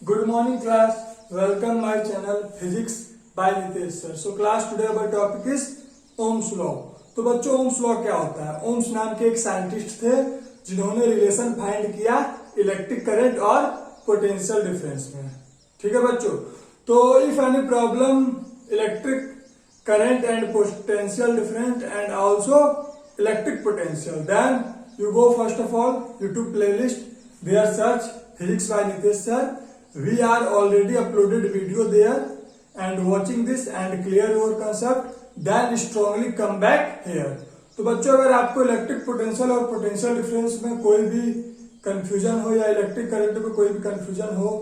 Good morning class. Welcome my channel Physics by Nitesh sir. So class today our topic is Ohm's law. तो बच्चों Ohm's law क्या होता है? Ohms नाम के एक साइंटिस्ट थे जिन्होंने रिलेशन फाइंड किया इलेक्ट्रिक करंट और पोटेंशियल डिफरेंस में. ठीक है बच्चों. तो if any problem electric current and potential difference and also electric potential, then you go first of all YouTube playlist, there search Physics by Nitesh sir. We are already uploaded video there and watching this and clear your concept, then strongly come back here. तो बच्चों अगर आपको electric potential और potential difference में कोई भी confusion हो या इलेक्ट्रिक करंट में कोई भी कंफ्यूजन हो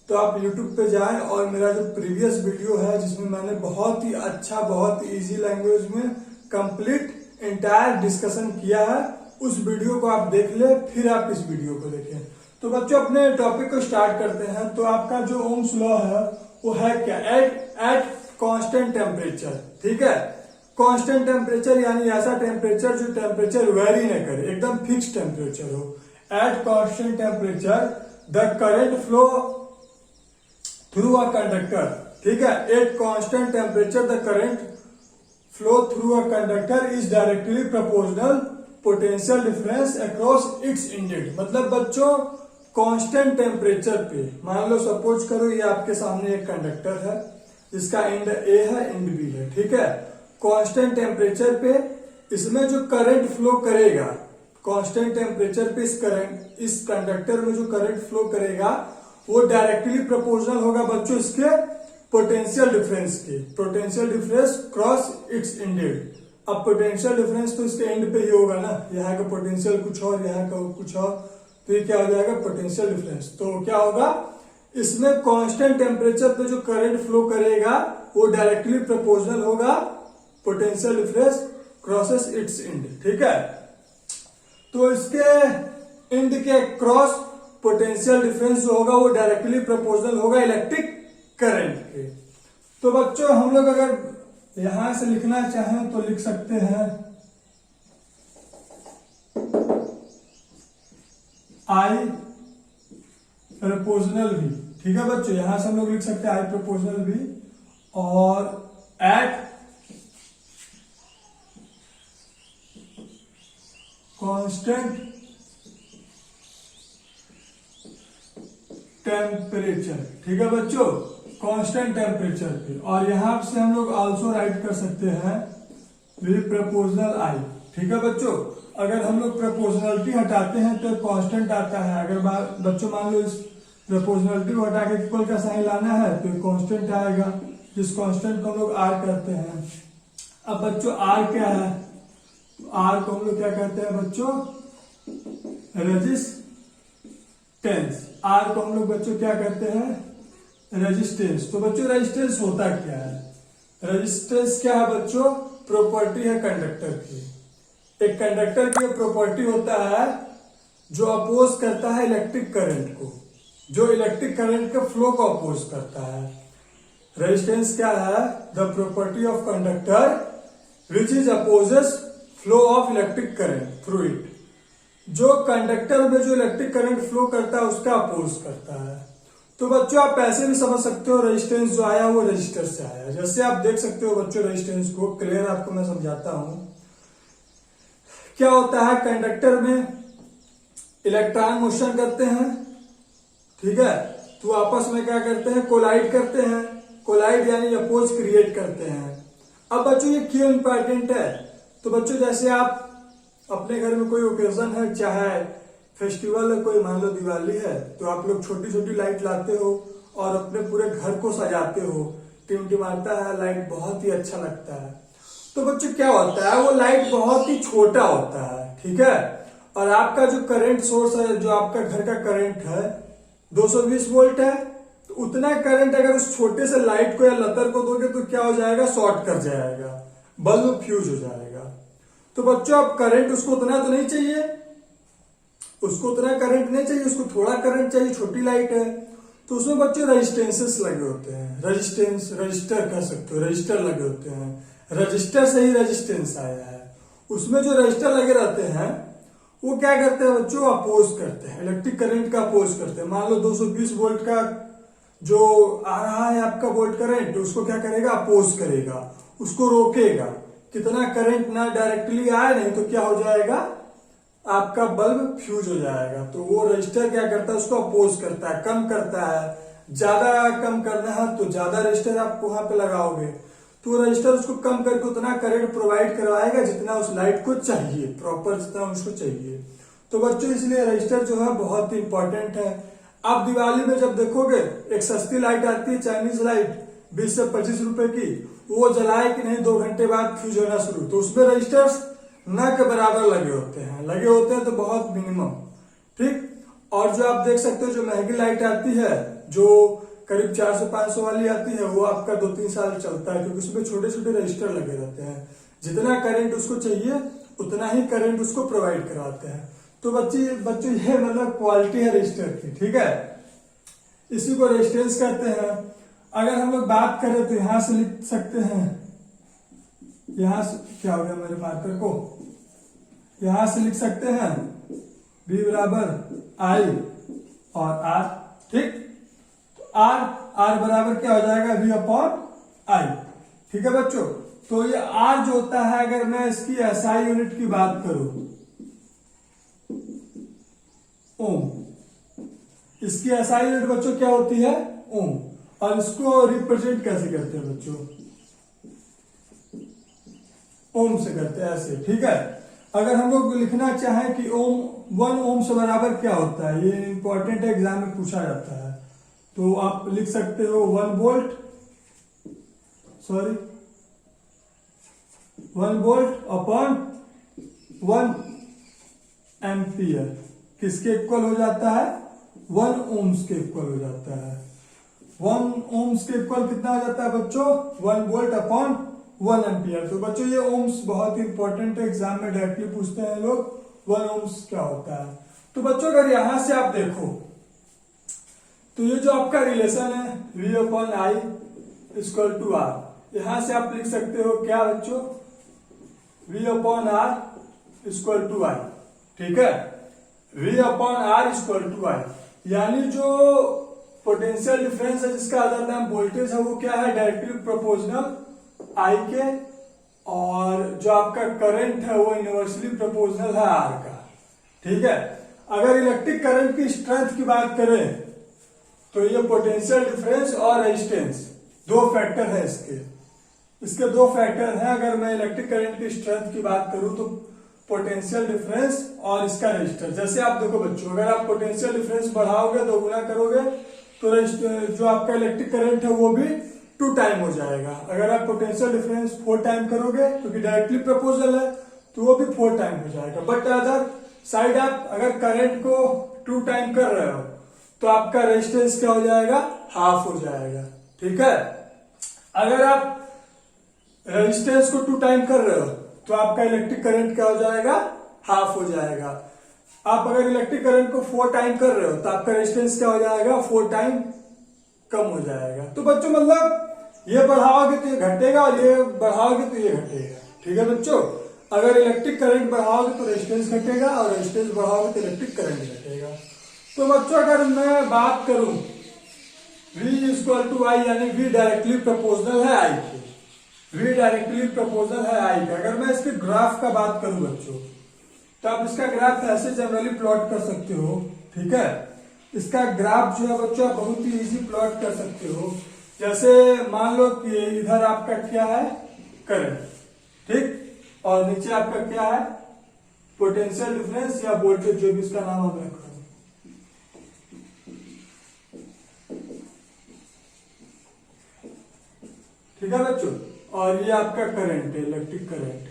तो आप YouTube पे जाएं और मेरा जो प्रीवियस वीडियो है जिसमें मैंने बहुत ही अच्छा बहुत ही इजी लैंग्वेज में कंप्लीट एंटायर डिस्कशन किया है, उस वीडियो को आप देख ले, फिर आप इस वीडियो को देखें. तो बच्चों अपने टॉपिक को स्टार्ट करते हैं. तो आपका जो ओम्स लॉ है वो है क्या? At constant temperature. ठीक है, कांस्टेंट टेम्परेचर यानी ऐसा टेम्परेचर जो टेम्परेचर वेरी न करे, एकदम फिक्स टेम्परेचर हो. At constant temperature the current flow through a conductor. ठीक है, at constant temperature the current flow through a conductor is directly proportional potential difference across its ended. मतलब बच्चों constant temperature पे, मान लो सपोज करो ये आपके सामने एक कंडक्टर है जिसका एंड ए है एंड बी है. ठीक है, कांस्टेंट टेम्परेचर पे इसमें जो करंट फ्लो करेगा, कांस्टेंट टेम्परेचर पे इस कंडक्टर में जो करंट फ्लो करेगा वो डायरेक्टली प्रोपोर्शनल होगा बच्चों इसके पोटेंशियल डिफरेंस के. Potential difference cross it's ended. अब पोटेंशियल डिफरेंस तो इसके एंड पे ही होगा ना, यहाँ का पोटेंशियल कुछ और यहाँ का कुछ और, तो ये क्या हो जाएगा? Potential difference. तो क्या होगा इसमें? कांस्टेंट टेम्परेचर पे जो करंट फ्लो करेगा वो डायरेक्टली प्रोपोर्शनल होगा potential difference crosses it's and. ठीक है, तो इसके एंड के क्रॉस पोटेंशियल डिफरेंस जो होगा वो डायरेक्टली प्रोपोर्शनल होगा इलेक्ट्रिक करंट के. तो बच्चों हम लोग अगर यहां से लिखना चाहें तो लिख सकते हैं आई प्रोपोर्शनल भी. ठीक है बच्चों, यहां से हम लोग लिख सकते हैं आई प्रोपोर्शनल भी, और एट कांस्टेंट टेम्परेचर. ठीक है बच्चों, कांस्टेंट टेम्परेचर पे. और यहां से हम लोग आल्सो राइट कर सकते हैं विद प्रोपोर्शनल आई. ठीक है बच्चों, अगर हम लोग प्रोपोर्शनलिटी हटाते हैं तो कांस्टेंट आता है. अगर बच्चों मान लो इस प्रोपोर्शनलिटी को हटा के इक्वल का साइन लाना है तो कांस्टेंट आएगा, जिस कांस्टेंट को हम लोग आर कहते हैं. अब बच्चों आर क्या है? आर को हम लोग क्या कहते हैं बच्चों? रेजिस्टेंस. आर को हम लोग बच्चों क्या कहते हैं? रेजिस्टेंस. तो बच्चों रेजिस्टेंस होता क्या है? रेजिस्टेंस क्या है बच्चों? प्रॉपर्टी है कंडक्टर की. एक कंडक्टर की प्रॉपर्टी होता है जो अपोज करता है इलेक्ट्रिक करंट को, जो इलेक्ट्रिक करंट के फ्लो को अपोज करता है. रेजिस्टेंस क्या है? The property of conductor which is opposes flow of electric current through it. जो कंडक्टर में जो इलेक्ट्रिक करंट फ्लो करता है उसका अपोज करता है. तो बच्चों आप ऐसे भी समझ सकते हो रेजिस्टेंस जो आया वो रजिस्टर से आया. जैसे आप देख सकते हो बच्चों रेजिस्टेंस को, क्लियर आपको मैं समझाता हूं. क्या होता है? कंडक्टर में इलेक्ट्रॉन मोशन करते हैं. ठीक है, तो आपस में क्या करते हैं? कोलाइड करते हैं. कोलाइड यानी अपोज क्रिएट करते हैं. अब बच्चों ये क्यों इंपॉर्टेंट है? तो बच्चों जैसे आप अपने घर में कोई ओकेजन है, चाहे फेस्टिवल है, कोई मान लो दिवाली है, तो आप लोग छोटी छोटी लाइट लाते हो और अपने पूरे घर को सजाते हो. टिमटिमाता है लाइट, बहुत ही अच्छा लगता है. तो बच्चों क्या होता है? वो लाइट बहुत ही छोटा होता है. ठीक है, और आपका जो करंट सोर्स है, जो आपका घर का करंट है 220 वोल्ट है, तो उतना करंट अगर उस छोटे से लाइट को या लतर को दोगे तो क्या हो जाएगा? शॉर्ट कर जाएगा, बल्ब फ्यूज हो जाएगा. तो बच्चों अब करंट उसको उतना तो नहीं चाहिए, उसको उतना करंट नहीं चाहिए, उसको थोड़ा करंट चाहिए, छोटी लाइट है. तो उसमें बच्चों रेजिस्टेंसेस लगे होते हैं. रेजिस्टेंस, रजिस्टर कह सकते हो, रजिस्टर लगे होते हैं. रजिस्टर से ही रेजिस्टेंस आया है. उसमें जो रजिस्टर लगे रहते हैं वो क्या करते हैं बच्चों? अपोज करते हैं, इलेक्ट्रिक करंट का अपोज करते हैं. मान लो 220 वोल्ट का जो आ रहा है आपका वोल्ट करंट उसको क्या करेगा, अपोज करेगा, उसको रोकेगा। कितना करंट ना डायरेक्टली आए, नहीं तो क्या हो जाएगा, आपका बल्ब फ्यूज हो जाएगा। तो वो रजिस्टर क्या करता है, उसको अपोज करता है, कम करता है। ज्यादा कम करना है तो ज्यादा रजिस्टर आप वहां पे लगाओगे, तो रजिस्टर उसको कम करके उतना करंट प्रोवाइड करवाएगा जितना उस लाइट को चाहिए, प्रॉपर जितना उसको चाहिए। तो बच्चों इसलिए रजिस्टर जो है बहुत ही इंपॉर्टेंट है। आप दिवाली में जब देखोगे एक सस्ती लाइट आती है, चाइनीज लाइट 20 से 25 रुपए की, वो जलाए कि नहीं 2 घंटे बाद फ्यूज होना शुरू, तो उसमें रजिस्टर्स न के बराबर लगे होते हैं तो बहुत मिनिमम। ठीक। और जो आप देख सकते हो जो महंगी लाइट आती है, जो करीब 400-500 वाली आती है, वो आपका 2-3 साल चलता है, क्योंकि उसमें छोटे छोटे रजिस्टर लगे रहते हैं। जितना करंट उसको चाहिए उतना ही करंट उसको प्रोवाइड कराते हैं। तो बच्चे ये मतलब क्वालिटी है रजिस्टर की। ठीक है, इसी को रेजिस्टेंस कहते हैं। अगर हम लोग बात करें तो यहां से लिख सकते हैं, यहां से क्या हो गया मेरे मार्कर को, यहां से लिख सकते हैं V बराबर I और R। ठीक, तो R बराबर क्या हो जाएगा, V अपॉन I। ठीक है बच्चों, तो ये R जो होता है, अगर मैं इसकी SI यूनिट की बात करूं, ओम, इसकी SI यूनिट बच्चों क्या होती है, ओम। और इसको रिप्रेजेंट कैसे करते हैं बच्चों, ओम से करते हैं ऐसे। ठीक है, अगर हम लोग लिखना चाहें कि ओम 1 ओम से बराबर क्या होता है, ये इंपॉर्टेंट एग्जाम में पूछा जाता है, तो आप लिख सकते हो 1 वोल्ट 1 वोल्ट अपॉन 1 एम्पियर किसके इक्वल हो जाता है, 1 ओम्स के इक्वल हो जाता है। 1 ओम्स के इक्वल कितना हो जाता है बच्चों, 1 वोल्ट अपॉन 1 एम्पियर। तो बच्चों ये ओम्स बहुत इंपॉर्टेंट है, एग्जाम में डायरेक्टली पूछते हैं लोग 1 ओम्स क्या होता है। तो बच्चों अगर यहां से आप देखो तो ये जो आपका रिलेशन है V upon I equal to R, यहां से आप लिख सकते हो क्या बच्चों, V upon R equal to I। ठीक है, V upon R equal to I, यानी जो पोटेंशियल डिफरेंस है जिसका अदर नाम वोल्टेज है, वो क्या है, डायरेक्टली प्रोपोर्शनल I के, और जो आपका करंट है वो इनवर्सली प्रोपोर्शनल है R का। ठीक है, अगर इलेक्ट्रिक करंट की स्ट्रेंथ की बात करें तो ये पोटेंशियल डिफरेंस और रेजिस्टेंस 2 फैक्टर है इसके 2 फैक्टर हैं। अगर मैं इलेक्ट्रिक करंट की स्ट्रेंथ की बात करूं तो पोटेंशियल डिफरेंस और इसका रेजिस्टर। जैसे आप देखो बच्चों, अगर आप पोटेंशियल डिफरेंस बढ़ाओगे, 2 गुना करोगे, तो जो आपका इलेक्ट्रिक करंट है वो भी 2 टाइम हो जाएगा। अगर आप पोटेंशियल डिफरेंस 4 टाइम करोगे, क्योंकि डायरेक्टली प्रपोजल है, तो वो भी 4 टाइम हो जाएगा। बट अदर साइड आप अगर करंट को 2 टाइम कर रहे हो तो आपका रेजिस्टेंस क्या हो जाएगा, हाफ हो जाएगा। ठीक है, अगर आप रेजिस्टेंस को 2 टाइम कर रहे हो तो आपका इलेक्ट्रिक करंट क्या हो जाएगा, हाफ हो जाएगा। आप अगर इलेक्ट्रिक करंट को 4 टाइम कर रहे हो तो आपका रेजिस्टेंस क्या हो जाएगा, 4 टाइम कम हो जाएगा। तो बच्चों मतलब ये बढ़ाओगे तो ये घटेगा और ये बढ़ाओगे तो ये घटेगा। ठीक है बच्चों, अगर इलेक्ट्रिक करंट बढ़ाओगे तो रेजिस्टेंस घटेगा और रेजिस्टेंस बढ़ाओगे तो इलेक्ट्रिक करंट घटेगा। तो बच्चों अगर मैं बात करूं V इक्वल टू I, यानी V डायरेक्टली प्रोपोर्शनल है I के, V डायरेक्टली प्रोपोर्शनल है I का। अगर मैं इसके ग्राफ का बात करूं बच्चों, तो आप इसका ग्राफ ऐसे जनरली प्लॉट कर सकते हो। ठीक है, इसका ग्राफ जो है बच्चों आप बहुत ही इजी प्लॉट कर सकते हो। जैसे मान लो कि इधर आपका क्या है, करंट, ठीक, और नीचे आपका क्या है, पोटेंशियल डिफरेंस या वोल्टेज, जो भी इसका नाम हम रखो। ठीक है बच्चों, और ये आपका करंट है, इलेक्ट्रिक करंट।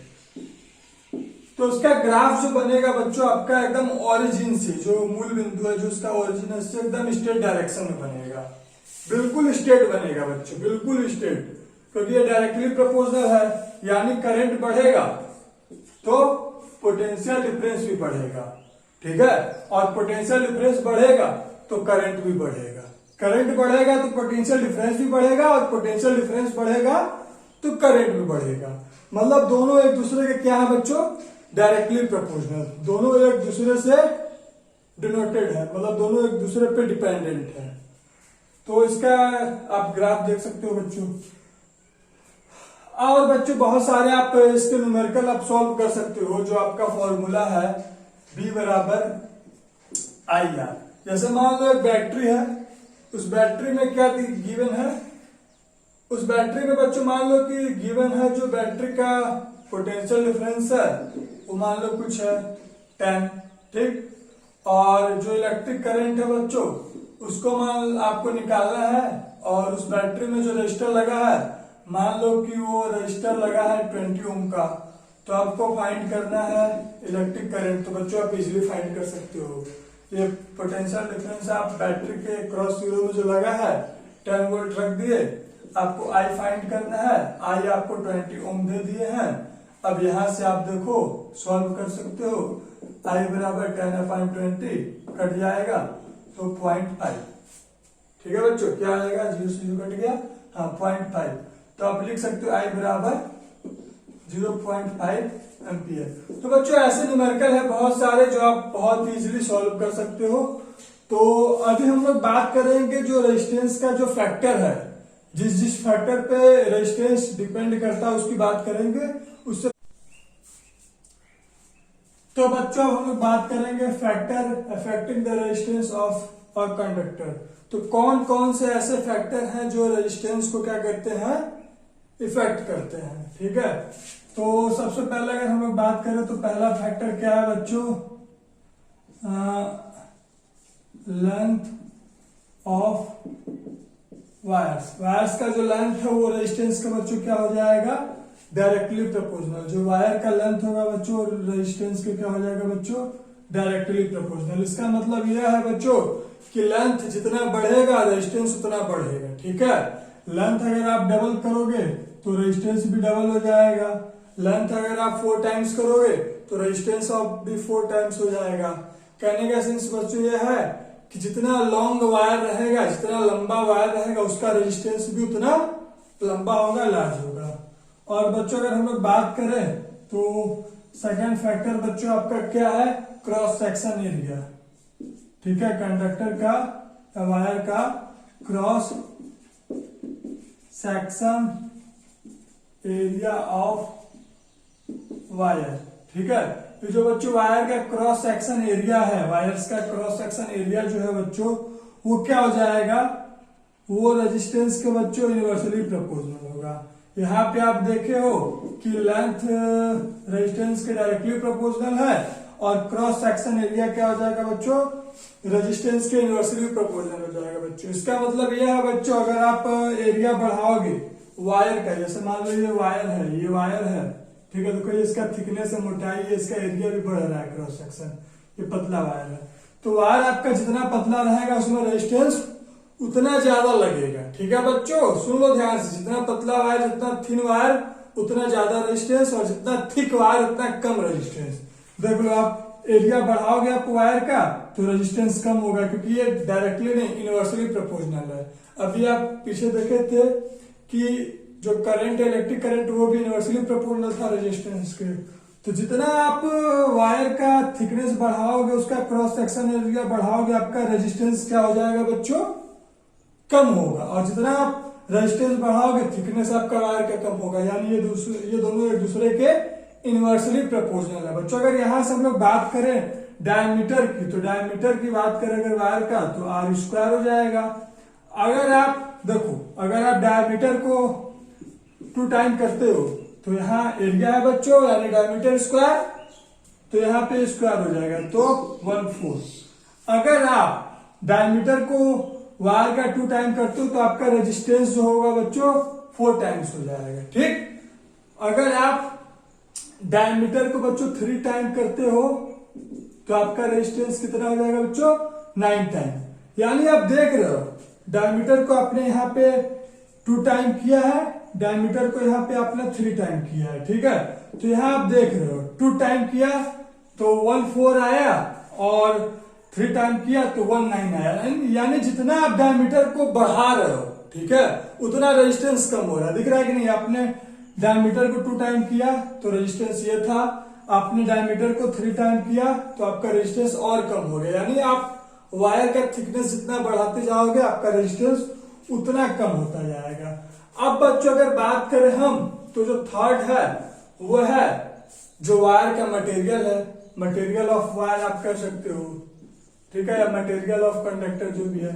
तो उसका ग्राफ जो बनेगा बच्चों आपका एकदम ओरिजिन से, जो मूल बिंदु है, जो उसका ओरिजिन है, उससे एकदम स्ट्रेट डायरेक्शन में बनेगा, बिल्कुल स्ट्रेट बनेगा बच्चों, बिल्कुल स्ट्रेट, क्योंकि ये डायरेक्टली प्रोपोर्शनल है। यानी करंट बढ़ेगा तो पोटेंशियल डिफरेंस भी बढ़ेगा। ठीक है, और पोटेंशियल डिफरेंस बढ़ेगा तो करंट भी बढ़ेगा, करंट बढ़ेगा तो पोटेंशियल डिफरेंस भी बढ़ेगा, और पोटेंशियल डिफरेंस बढ़ेगा तो करंट भी बढ़ेगा। मतलब दोनों एक दूसरे के क्या है बच्चों, डायरेक्टली प्रोपोर्शनल, दोनों एक दूसरे से डिनोटेड है, मतलब दोनों एक दूसरे पे डिपेंडेंट है। तो इसका आप ग्राफ देख सकते हो बच्चों। और बच्चों बहुत सारे आप इसके न्यूमेरिकल आप सॉल्व कर सकते हो। जो आपका फॉर्मूला है B बराबर IR। जैसे मान लो एक बैटरी है, उस बैटरी में क्या गिवन है, उस बैटरी में बच्चों मान लो कि गिवन है जो बैटरी का पोटेंशियल डिफरेंस है वो मान लो कुछ है 10, ठीक। और जो इलेक्ट्रिक करंट है बच्चों उसको मान आपको निकालना है, और उस बैटरी में जो रजिस्टर लगा है मान लो कि वो रजिस्टर लगा है 20 ओम का, तो आपको फाइंड करना है इलेक्ट्रिक करंट। तो बच्चों आप इजीली फाइंड कर सकते हो। ये पोटेंशियल डिफरेंस आप बैटरी के क्रॉस जीरो में जो लगा है 10 वोल्ट रख दिए, आपको I फाइंड करना है। I आपको 20 ओम दे दिए हैं। अब यहां से आप देखो सॉल्व कर सकते हो। I बराबर 10/20 कट जाएगा तो 0.5, ठीक है बच्चों। क्या आएगा, 0 से 0 कट गया, हाँ 0.5। तो आप लिख सकते हो I बराबर 0.5 एम्पियर। तो बच्चों ऐसे न्यूमेरिकल है बहुत सारे जो आप बहुत इजीली सॉल्व कर सकते हो। तो अभी हम लोग बात करेंगे जो रेजिस्टेंस का जो फैक्टर है, जिस फैक्टर पे रेजिस्टेंस डिपेंड करता है उसकी बात करेंगे उससे। तो बच्चों हम लोग बात करेंगे factor affecting the resistance of a conductor. तो कौन कौन से ऐसे फैक्टर हैं जो रेजिस्टेंस को क्या करते हैं, इफेक्ट करते हैं, ठीक है। तो सबसे पहले अगर हम लोग बात करें तो पहला फैक्टर क्या है बच्चों, लेंथ ऑफ वायर्स का जो लेंथ है वो रेजिस्टेंस का बच्चों क्या हो जाएगा, डायरेक्टली प्रोपोर्शनल। जो वायर का लेंथ होगा बच्चों रेजिस्टेंस के क्या हो जाएगा बच्चों, डायरेक्टली प्रोपोर्शनल। इसका मतलब यह है बच्चों कि लेंथ जितना बढ़ेगा रेजिस्टेंस उतना बढ़ेगा, ठीक है। लेंथ अगर आप डबल करोगे तो रेजिस्टेंस भी डबल हो जाएगा। लेंथ अगर आप 4 टाइम्स करोगे तो रेजिस्टेंस ऑफ भी 4 टाइम्स हो जाएगा। कहने का सेंस बच्चों यह है कि जितना लॉन्ग वायर रहेगा, जितना लंबा वायर रहेगा उसका रेजिस्टेंस भी उतना लंबा होगा, लार्ज होगा। और बच्चों अगर हम लोग बात करें तो सेकंड फैक्टर बच्चों आपका क्या है, क्रॉस सेक्शन एरिया, ठीक है। कंडक्टर का वायर का cross section area of wire, ठीक है। तो जो बच्चों वायर का क्रॉस सेक्शन एरिया है, वायर्स का क्रॉस सेक्शन एरिया जो है बच्चों वो क्या हो जाएगा, वो रेजिस्टेंस के बच्चों यूनिवर्सली प्रोपोर्शनल होगा। यहाँ पे आप देखे हो कि लेंथ रेजिस्टेंस के डायरेक्टली प्रोपोर्शनल है और क्रॉस सेक्शन एरिया क्या हो जाएगा बच्चों, रेजिस्टेंस के यूनिवर्सली प्रोपोर्शनल हो जाएगा बच्चों। इसका मतलब यह है बच्चों अगर आप एरिया बढ़ाओगे वायर का, जैसे मान लो ये वायर है, ये वायर है, ठीक है। देखो इसका थिकनेस है, मोटाई है, इसका एरिया भी बढ़ रहा है क्रॉस सेक्शन, ये पतला वायर है। तो वायर आपका जितना पतला रहेगा उसमें रेजिस्टेंस उतना ज्यादा लगेगा, ठीक है बच्चों। सुन लो ध्यान से, जितना पतला वायर, जितना थिन वायर उतना ज्यादा रेजिस्टेंस, और जितना थिक वायर उतना कम रेजिस्टेंस। देख लो आप एरिया बढ़ाओगे आप वायर का तो रेजिस्टेंस कम होगा, क्योंकि ये डायरेक्टली नहीं यूनिवर्सली प्रोपोर्शनल है। अभी आप पीछे देखे थे कि जो करंट है इलेक्ट्रिक करंट वो भी यूनिवर्सली प्रोपोर्शनल था रेजिस्टेंस के। तो जितना आप वायर का थिकनेस बढ़ाओगे, उसका क्रॉस सेक्शन एरिया बढ़ाओगे, आपका रेजिस्टेंस क्या हो जाएगा बच्चों, कम होगा। और जितना आप रेजिस्टेंस बढ़ाओगे थिकनेस आपका वायर का कम होगा। यानी ये दोनों एक दूसरे के इनवर्सली प्रोपोर्शनल है बच्चों। अगर यहां से हम लोग बात करें डायमीटर की, तो डायमीटर की बात करें अगर वायर का तो r² हो जाएगा। अगर आप देखो, अगर आप डायमीटर को 2 टाइम करते हो तो यहाँ एरिया है बच्चों यानी डायमीटर स्क्वायर, तो यहाँ पे स्क्वायर हो जाएगा तो 1/4। अगर आप डायमीटर को वायर का 2 टाइम करते हो तो आपका रेजिस्टेंस जो होगा बच्चों 4 टाइम्स हो जाएगा, ठीक। अगर आप डायमीटर को बच्चों 3 टाइम करते हो तो आपका रेजिस्टेंस कितना हो जाएगा बच्चों, 9 टाइम। यानी आप देख रहे हो डायमीटर को आपने यहाँ पे 2 टाइम किया है, डायमीटर को यहाँ पे आपने 3 टाइम किया है, ठीक है। तो यहाँ आप देख रहे हो 2 टाइम किया तो 1/4 आया और 3 टाइम किया तो 1/9 आया। यानी जितना आप डायमीटर को बढ़ा रहे हो, ठीक है, उतना रेजिस्टेंस कम हो रहा है। दिख रहा है कि नहीं, आपने डायमीटर को 2 टाइम किया तो रेजिस्टेंस ये था, आपने डायमीटर को 3 टाइम किया तो आपका रेजिस्टेंस और कम हो गया। यानी आप वायर का थिकनेस जितना बढ़ाते जाओगे आपका रेजिस्टेंस उतना कम होता जाएगा। अब बच्चों अगर बात करें हम तो जो थर्ड है वो है जो वायर का मटेरियल है, मटेरियल ऑफ वायर आप कह सकते हो, ठीक है, या मटेरियल ऑफ कंडक्टर जो भी है,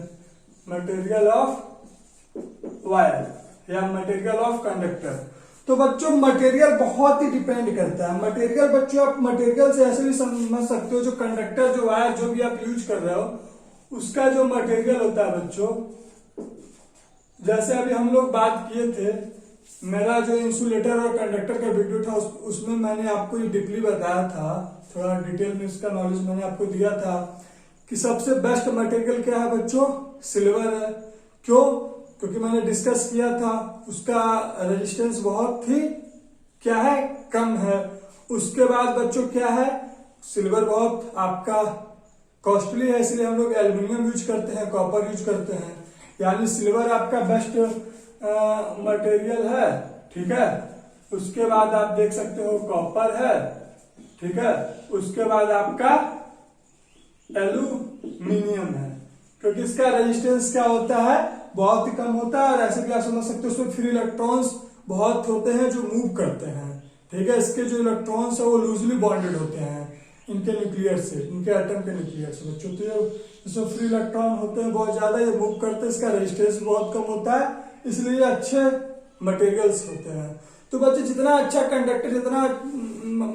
मटेरियल ऑफ वायर या मटेरियल ऑफ कंडक्टर। तो बच्चों मटेरियल बहुत ही डिपेंड करता है। मटेरियल बच्चों आप मटेरियल से ऐसे भी समझ सकते हो जो कंडक्टर जो वायर जो भी आप यूज कर रहे हो उसका जो मटेरियल होता है बच्चों, जैसे अभी हम लोग बात किए थे, मेरा जो इंसुलेटर और कंडक्टर का वीडियो था उसमें मैंने आपको ये डीपली बताया था, थोड़ा डिटेल में इसका नॉलेज मैंने आपको दिया था कि सबसे बेस्ट मटेरियल क्या है बच्चों, सिल्वर है। क्यों? क्योंकि मैंने डिस्कस किया था उसका रेजिस्टेंस बहुत ही क्या है, कम है। उसके बाद बच्चों क्या है, सिल्वर बहुत आपका कॉस्टली है, इसलिए हम लोग एल्यूमिनियम यूज करते हैं, कॉपर यूज करते हैं, यानी सिल्वर आपका बेस्ट मटेरियल है, ठीक है। उसके बाद आप देख सकते हो कॉपर है, ठीक है। उसके बाद आपका एल्यूमिनियम है, क्योंकि इसका रेजिस्टेंस क्या होता है, बहुत ही कम होता है, और ऐसे भी आप समझ सकते हो उसमें फ्री इलेक्ट्रॉन्स बहुत होते हैं जो मूव करते हैं, ठीक है। इसके जो इलेक्ट्रॉन्स है वो लूजली बॉन्डेड होते हैं इनके न्यूक्लियर से, इनके एटम के न्यूक्लियर से बच्चों। तो इसमें फ्री इलेक्ट्रॉन होते हैं बहुत ज्यादा, ये मूव करते हैं, इसका रेजिस्टेंस बहुत कम होता है, इसलिए अच्छे मटेरियल्स होते हैं। तो बच्चे जितना अच्छा कंडक्टर, जितना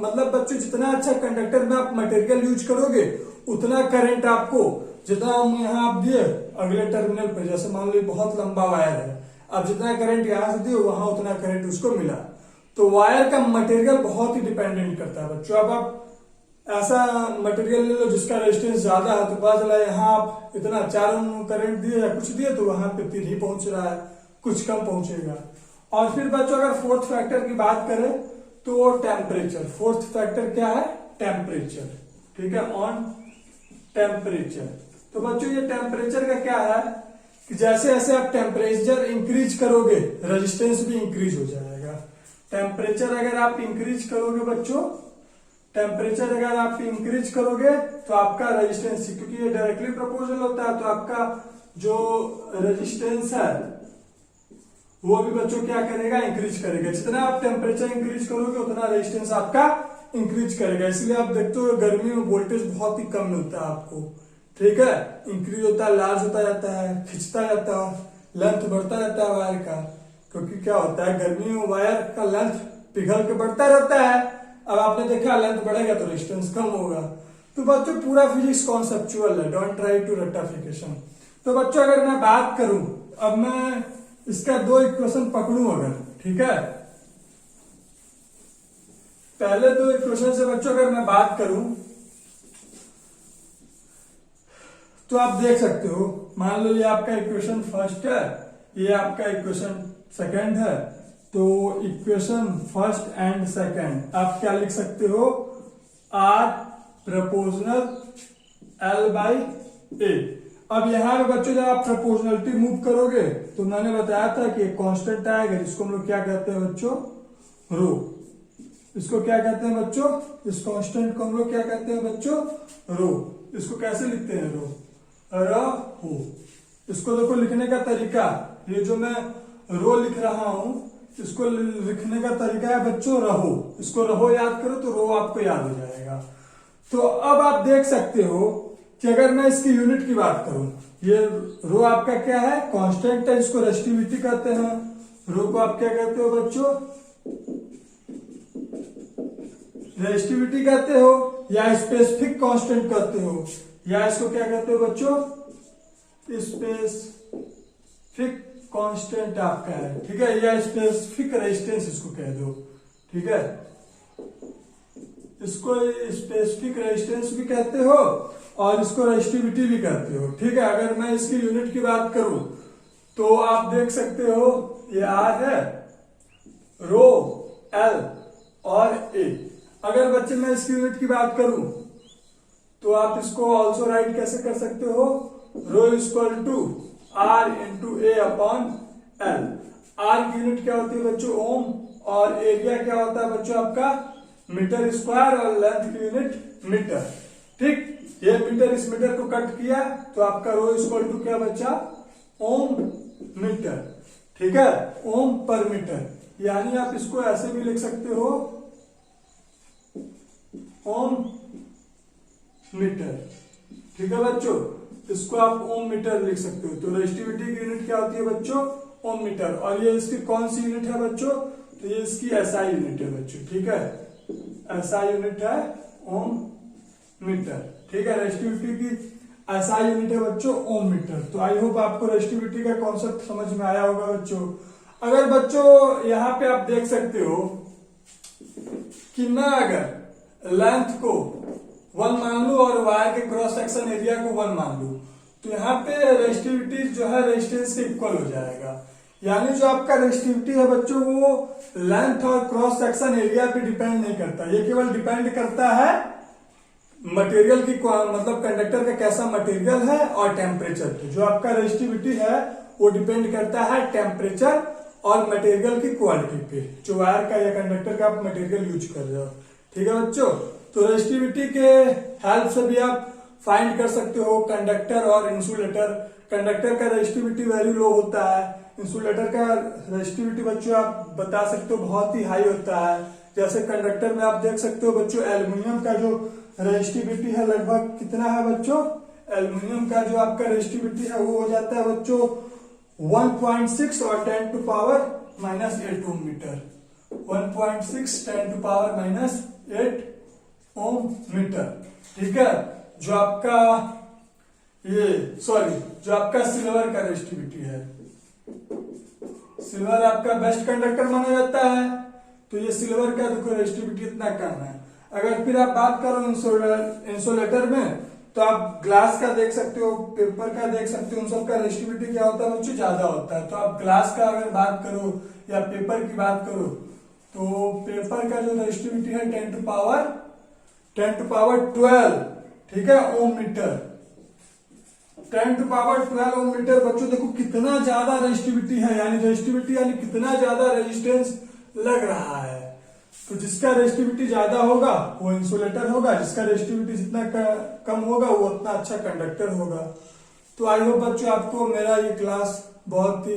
मतलब बच्चों जितना अच्छा कंडक्टर में आप मटेरियल यूज करोगे उतना करंट आपको, जितना हम यहाँ आप दिए अगले टर्मिनल पे, जैसे मान लो बहुत लंबा वायर है, अब जितना करंट यहाँ से दिए वहां उतना करंट उसको मिला। तो वायर का मटेरियल बहुत ही डिपेंडेंट करता है बच्चों। अब आप ऐसा मटेरियल ले लो जिसका रेजिस्टेंस ज्यादा है, तो पता चला यहाँ आप इतना 4 ओम करंट दिए या कुछ दिए तो वहां पे 3 ही पहुंच रहा है, कुछ कम पहुंचेगा। और फिर बच्चों अगर फोर्थ फैक्टर की बात करें तो टेम्परेचर, फोर्थ फैक्टर क्या है, टेम्परेचर, ठीक है, ऑन टेम्परेचर। तो बच्चों ये टेम्परेचर का क्या है कि जैसे जैसे आप टेम्परेचर इंक्रीज करोगे रेजिस्टेंस भी इंक्रीज हो जाएगा। टेम्परेचर अगर आप इंक्रीज करोगे बच्चों, टेम्परेचर अगर आप इंक्रीज करोगे तो आपका रेजिस्टेंस, क्योंकि ये डायरेक्टली प्रोपोर्शनल होता है, तो आपका जो रेजिस्टेंस है वो भी बच्चों क्या करेगा, इंक्रीज करेगा। जितना आप टेम्परेचर इंक्रीज करोगे उतना रेजिस्टेंस आपका इंक्रीज करेगा। इसलिए आप देखते हो गर्मी में वोल्टेज बहुत ही कम मिलता है आपको, ठीक है, इंक्रीज होता है, लार्ज होता जाता है, खिंचता जाता है, लेंथ बढ़ता जाता है वायर का, क्योंकि क्या होता है गर्मी में वायर का लेंथ पिघल के बढ़ता रहता है। अब आपने देखा लेंथ बढ़ेगा तो रेजिस्टेंस कम होगा। तो बच्चों पूरा फिजिक्स कॉन्सेप्चुअल है, डोंट ट्राई टू रेक्टिफिकेशन। तो बच्चों अगर मैं बात करूं, अब मैं इसका 2 इक्वेशन पकड़ू अगर, ठीक है, पहले 2 इक्वेशन से बच्चों अगर मैं बात करूं तो आप देख सकते हो, मान लो ये आपका इक्वेशन फर्स्ट है, ये आपका इक्वेशन सेकंड है। तो इक्वेशन फर्स्ट एंड सेकंड आप क्या लिख सकते हो, आर प्रोपोर्शनल एल बाई ए। अब यहां पे बच्चों जब आप प्रोपोर्शनलिटी मूव करोगे तो मैंने बताया था कि कांस्टेंट आएगा जिसको हम लोग क्या कहते हैं बच्चों, रो। इसको क्या कहते हैं बच्चों, इस कांस्टेंट को हम लोग क्या कहते हैं बच्चों, रो। इसको कैसे लिखते हैं, रो, रो। इसको देखो लिखने का तरीका, ये जो मैं रो लिख रहा हूं इसको लिखने का तरीका है बच्चों रहो। इसको रहो याद करो तो रो आपको याद हो जाएगा। तो अब आप देख सकते हो कि अगर मैं इसकी यूनिट की बात करूं, ये रो आपका क्या है, कांस्टेंट है, इसको रेजिस्टिविटी कहते हैं। रो को आप क्या कहते हो बच्चों, रेजिस्टिविटी कहते हो, या स्पेसिफिक कांस्टेंट कहते हो, या इसको क्या कहते हो बच्चों, स्पेसिफिक कांस्टेंट आपका है, ठीक है, या स्पेसिफिक रेजिस्टेंस इसको कह दो, ठीक है। इसको स्पेसिफिक रेजिस्टेंस भी कहते हो और इसको रेजिस्टिविटी भी कहते हो, ठीक है। अगर मैं इसकी यूनिट की बात करूं तो आप देख सकते हो ये आर है, रो, एल और ए। अगर बच्चे मैं इसकी यूनिट की बात करूं तो आप इसको ऑल्सो राइट कैसे कर सकते हो, rho equal to R into A upon L. R की यूनिट क्या होती है बच्चों, ओम, और एरिया क्या होता है बच्चों आपका मीटर स्क्वायर, और लेंथ की यूनिट मीटर, ठीक। ये मीटर इस मीटर को कट किया तो आपका रो इक्वल टू क्या बचा, ओम मीटर। ठीक है, ओम पर मीटर, यानी आप इसको ऐसे भी लिख सकते हो, ओम मीटर। ठीक है बच्चों, इसको आप ओम मीटर लिख सकते हो। तो रेजिस्टिविटी की यूनिट क्या होती है बच्चों, ओम मीटर। और ये इसकी कौन सी यूनिट है बच्चों, तो ये इसकी एसआई यूनिट है बच्चों। ठीक है, एसआई यूनिट है ओम मीटर। ठीक है, रेजिस्टिविटी की एसआई यूनिट है बच्चों ओम मीटर। तो आई होप आपको रेजिस्टिविटी का कॉन्सेप्ट समझ में आया होगा बच्चों। अगर बच्चों यहाँ पे आप देख सकते हो कि मैं अगर लेंथ को 1 मान लू और वायर के क्रॉस सेक्शन एरिया को 1 मान लू, तो यहाँ पे रेजिस्टिविटी जो है रेजिस्टेंस के इक्वल हो जाएगा। यानी जो आपका रेजिस्टिविटी है बच्चों वो लेंथ और क्रॉस सेक्शन एरिया पे डिपेंड नहीं करता, ये केवल डिपेंड करता है मटेरियल की, मतलब कंडक्टर का कैसा मटेरियल है और टेम्परेचर पे। जो आपका रेजिस्टिविटी है वो डिपेंड करता है टेम्परेचर और मटेरियल की क्वालिटी पे, जो वायर का या कंडक्टर का आप मटेरियल यूज कर रहे हो। ठीक है बच्चों, तो रेजिस्टिविटी के हेल्प से भी आप फाइंड कर सकते हो कंडक्टर और इंसुलेटर। कंडक्टर का रेजिस्टिविटी वैल्यू लो होता है, इंसुलेटर का रेजिस्टिविटी बच्चों आप बता सकते हो बहुत ही हाई होता है। जैसे कंडक्टर में आप देख सकते हो बच्चों एल्युमिनियम का जो रेजिस्टिविटी है लगभग कितना है बच्चों, एल्युमिनियम का जो आपका रेजिस्टिविटी है वो हो जाता है बच्चों 1.6 और 10 to power -8 ohm metre. 1.6 10 to power -8 ohm metre. ठीक है, जो आपका जो आपका सिल्वर का रेजिस्टिविटी है, सिल्वर आपका बेस्ट कंडक्टर माना जाता है, तो ये सिल्वर का देखो रेजिस्टिविटी इतना कम है। अगर फिर आप बात करो इंसुलेटर में, तो आप ग्लास का देख सकते हो, पेपर का देख सकते हो, उन सब का रेजिस्टिविटी क्या होता है बच्चों, ज्यादा होता है। तो आप ग्लास का अगर बात करो या पेपर की बात करो, तो पेपर का जो रेजिस्टिविटी है 10 टू पावर 12, ठीक है, ohm metre. 10 to power 12 ohm metre बच्चों देखो कितना ज्यादा रेजिस्टिविटी है, यानी कितना ज्यादा रेजिस्टेंस लग रहा है। तो जिसका रेजिस्टिविटी ज्यादा होगा वो इंसुलेटर होगा, जिसका रेजिस्टिविटी जितना कम होगा वो उतना अच्छा कंडक्टर होगा। तो आई होप बच्चों आपको मेरा ये क्लास बहुत ही